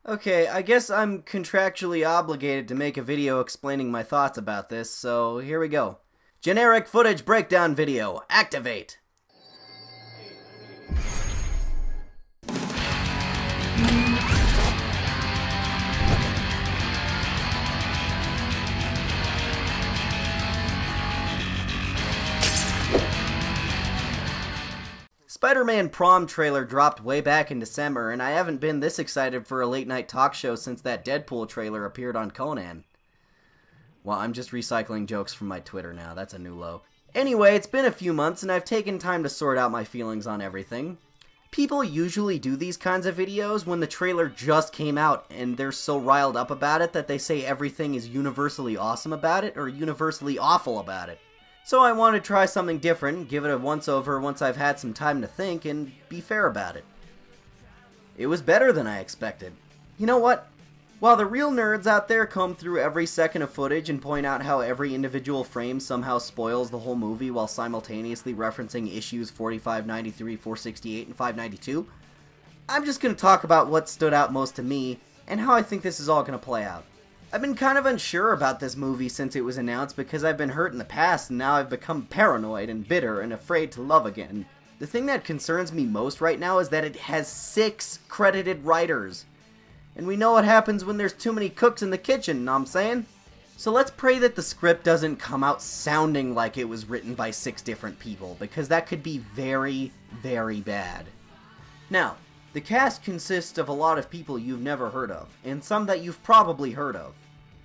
Okay, I guess I'm contractually obligated to make a video explaining my thoughts about this, so here we go. Generic footage breakdown video, activate! Spider-Man Prom trailer dropped way back in December, and I haven't been this excited for a late-night talk show since that Deadpool trailer appeared on Conan. Well, I'm just recycling jokes from my Twitter now, that's a new low. Anyway, it's been a few months, and I've taken time to sort out my feelings on everything. People usually do these kinds of videos when the trailer just came out, and they're so riled up about it that they say everything is universally awesome about it, or universally awful about it. So I want to try something different, give it a once-over once I've had some time to think, and be fair about it. It was better than I expected. You know what? While the real nerds out there comb through every second of footage and point out how every individual frame somehow spoils the whole movie while simultaneously referencing issues 45, 93, 468, and 592, I'm just going to talk about what stood out most to me and how I think this is all going to play out. I've been kind of unsure about this movie since it was announced because I've been hurt in the past and now I've become paranoid and bitter and afraid to love again. The thing that concerns me most right now is that it has 6 credited writers. And we know what happens when there's too many cooks in the kitchen, know what I'm saying? So let's pray that the script doesn't come out sounding like it was written by 6 different people, because that could be very, very bad. Now, the cast consists of a lot of people you've never heard of, and some that you've probably heard of.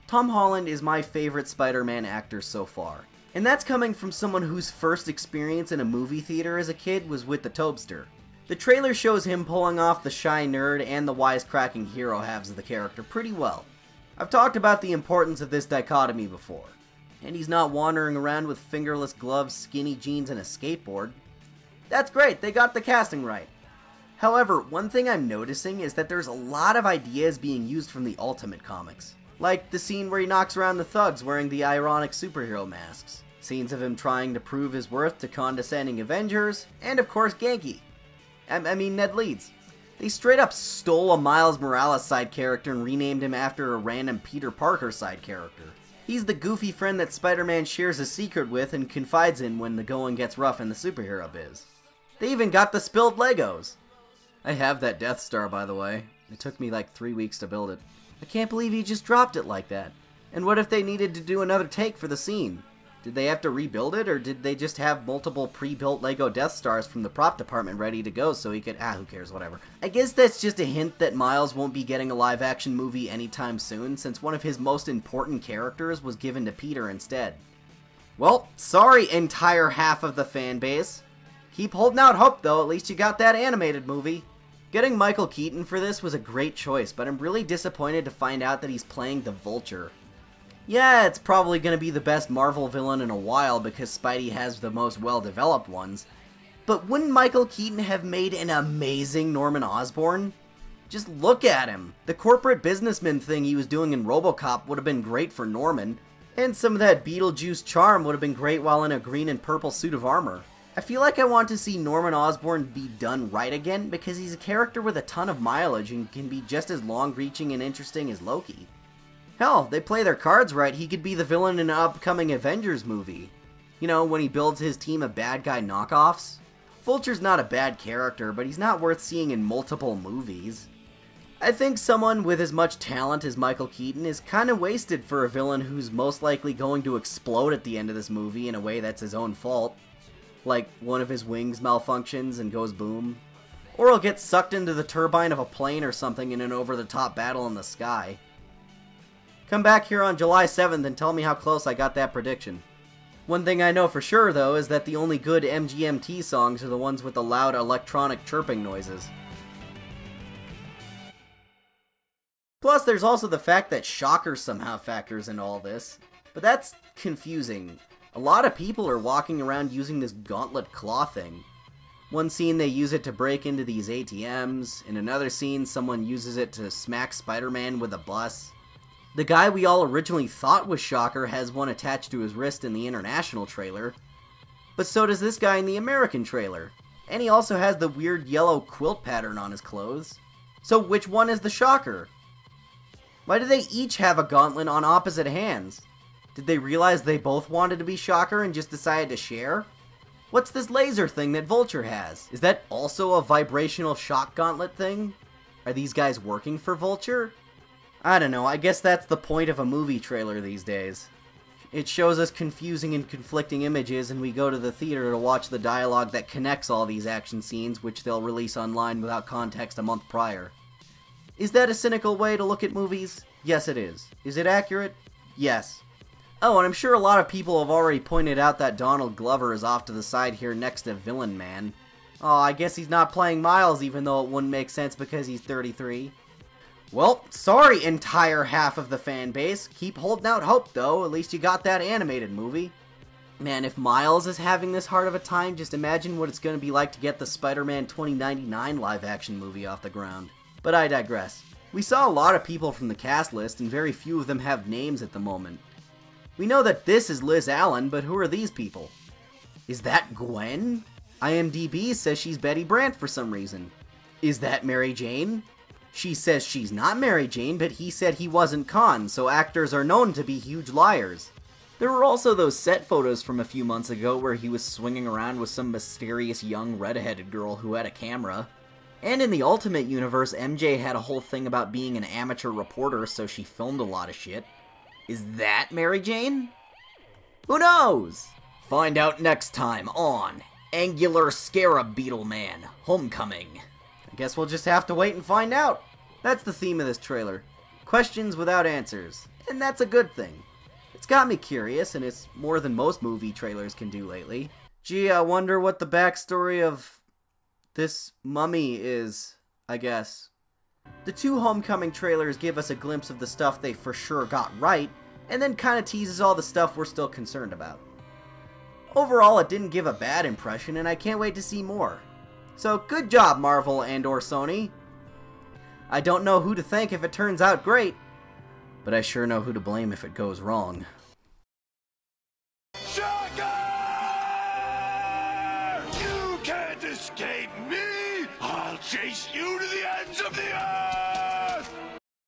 Tom Holland is my favorite Spider-Man actor so far, and that's coming from someone whose first experience in a movie theater as a kid was with the Tobster. The trailer shows him pulling off the shy nerd and the wisecracking hero halves of the character pretty well. I've talked about the importance of this dichotomy before, and he's not wandering around with fingerless gloves, skinny jeans, and a skateboard. That's great, they got the casting right. However, one thing I'm noticing is that there's a lot of ideas being used from the Ultimate comics. Like the scene where he knocks around the thugs wearing the ironic superhero masks, scenes of him trying to prove his worth to condescending Avengers, and of course Genki. I mean Ned Leeds. They straight up stole a Miles Morales side character and renamed him after a random Peter Parker side character. He's the goofy friend that Spider-Man shares a secret with and confides in when the going gets rough in the superhero biz. They even got the spilled Legos. I have that Death Star, by the way. It took me like 3 weeks to build it. I can't believe he just dropped it like that. And what if they needed to do another take for the scene? Did they have to rebuild it, or did they just have multiple pre-built Lego Death Stars from the prop department ready to go so he could... who cares, whatever. I guess that's just a hint that Miles won't be getting a live-action movie anytime soon, since one of his most important characters was given to Peter instead. Well, sorry, entire half of the fan base. Keep holding out hope, though. At least you got that animated movie. Getting Michael Keaton for this was a great choice, but I'm really disappointed to find out that he's playing the Vulture. Yeah, it's probably going to be the best Marvel villain in a while because Spidey has the most well-developed ones, but wouldn't Michael Keaton have made an amazing Norman Osborn? Just look at him. The corporate businessman thing he was doing in RoboCop would have been great for Norman, and some of that Beetlejuice charm would have been great while in a green and purple suit of armor. I feel like I want to see Norman Osborn be done right again because he's a character with a ton of mileage and can be just as long-reaching and interesting as Loki. Hell, they play their cards right, he could be the villain in an upcoming Avengers movie. You know, when he builds his team of bad guy knockoffs. Vulture's not a bad character, but he's not worth seeing in multiple movies. I think someone with as much talent as Michael Keaton is kinda wasted for a villain who's most likely going to explode at the end of this movie in a way that's his own fault. Like, one of his wings malfunctions and goes boom. Or he'll get sucked into the turbine of a plane or something in an over-the-top battle in the sky. Come back here on July 7th and tell me how close I got that prediction. One thing I know for sure, though, is that the only good MGMT songs are the ones with the loud electronic chirping noises. Plus, there's also the fact that Shocker somehow factors into all this. But that's confusing. A lot of people are walking around using this gauntlet claw thing. One scene they use it to break into these ATMs. In another scene, someone uses it to smack Spider-Man with a bus. The guy we all originally thought was Shocker has one attached to his wrist in the international trailer. But so does this guy in the American trailer. And he also has the weird yellow quilt pattern on his clothes. So which one is the Shocker? Why do they each have a gauntlet on opposite hands? Did they realize they both wanted to be Shocker and just decided to share? What's this laser thing that Vulture has? Is that also a vibrational shock gauntlet thing? Are these guys working for Vulture? I don't know, I guess that's the point of a movie trailer these days. It shows us confusing and conflicting images, and we go to the theater to watch the dialogue that connects all these action scenes, which they'll release online without context a month prior. Is that a cynical way to look at movies? Yes, it is. Is it accurate? Yes. Oh, and I'm sure a lot of people have already pointed out that Donald Glover is off to the side here next to Villain Man. Oh, I guess he's not playing Miles, even though it wouldn't make sense because he's 33. Well, sorry, entire half of the fan base. Keep holding out hope, though. At least you got that animated movie. Man, if Miles is having this hard of a time, just imagine what it's going to be like to get the Spider-Man 2099 live-action movie off the ground. But I digress. We saw a lot of people from the cast list, and very few of them have names at the moment. We know that this is Liz Allen, but who are these people? Is that Gwen? IMDb says she's Betty Brant for some reason. Is that Mary Jane? She says she's not Mary Jane, but he said he wasn't Khan, so actors are known to be huge liars. There were also those set photos from a few months ago where he was swinging around with some mysterious young red-headed girl who had a camera. And in the Ultimate Universe, MJ had a whole thing about being an amateur reporter, so she filmed a lot of shit. Is that Mary Jane? Who knows? Find out next time on Angular Scarab Beetle Man Homecoming. I guess we'll just have to wait and find out. That's the theme of this trailer. Questions without answers. And that's a good thing. It's got me curious, and it's more than most movie trailers can do lately. Gee, I wonder what the backstory of this mummy is, I guess. The two Homecoming trailers give us a glimpse of the stuff they for sure got right, and then kinda teases all the stuff we're still concerned about. Overall, it didn't give a bad impression, and I can't wait to see more. So, good job, Marvel and/or Sony. I don't know who to thank if it turns out great, but I sure know who to blame if it goes wrong. Shocker! You can't escape me! I'll chase you to the ends of the earth!